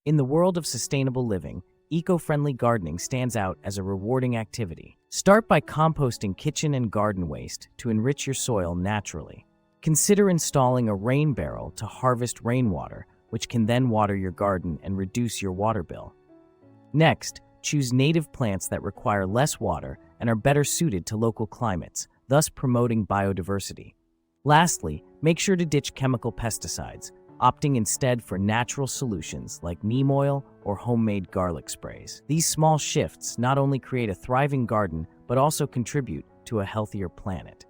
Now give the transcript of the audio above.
In the world of sustainable living, eco-friendly gardening stands out as a rewarding activity. Start by composting kitchen and garden waste to enrich your soil naturally. Consider installing a rain barrel to harvest rainwater, which can then water your garden and reduce your water bill. Next, choose native plants that require less water and are better suited to local climates, thus promoting biodiversity. Lastly, make sure to ditch chemical pesticides, opting instead for natural solutions like neem oil or homemade garlic sprays. These small shifts not only create a thriving garden, but also contribute to a healthier planet.